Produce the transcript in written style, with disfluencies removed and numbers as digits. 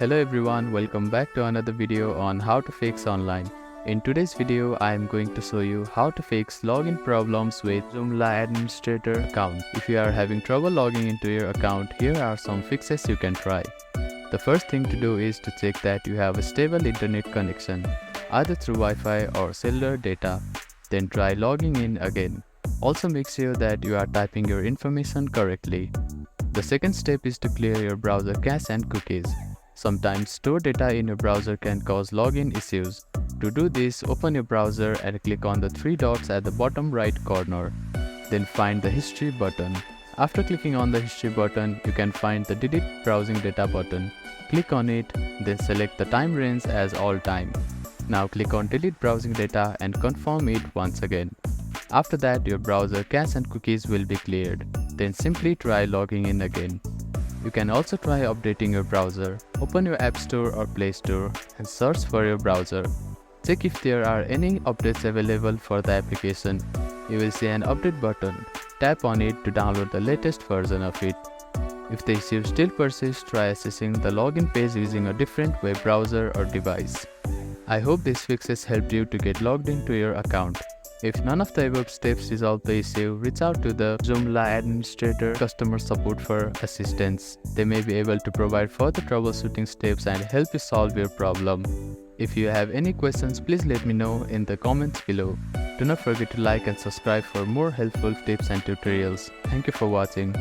Hello everyone, welcome back to another video on how to fix online. In today's video, I am going to show you how to fix login problems with Joomla administrator account. If you are having trouble logging into your account, here are some fixes you can try. The first thing to do is to check that you have a stable internet connection, either through Wi-Fi or cellular data. Then try logging in again. Also make sure that you are typing your information correctly. The second step is to clear your browser cache and cookies. Sometimes stored data in your browser can cause login issues. To do this, open your browser and click on the three dots at the bottom right corner. Then find the History button. After clicking on the History button, you can find the Delete Browsing Data button. Click on it, then select the time range as all time. Now click on Delete Browsing Data and confirm it once again. After that, your browser cache and cookies will be cleared. Then simply try logging in again. You can also try updating your browser. Open your App Store or Play Store and search for your browser. Check if there are any updates available for the application. You will see an update button. Tap on it to download the latest version of it. If the issue still persists, try accessing the login page using a different web browser or device. I hope these fixes helped you to get logged into your account. If none of the above steps resolve the issue, reach out to the Joomla administrator customer support for assistance. They may be able to provide further troubleshooting steps and help you solve your problem. If you have any questions, please let me know in the comments below. Do not forget to like and subscribe for more helpful tips and tutorials. Thank you for watching.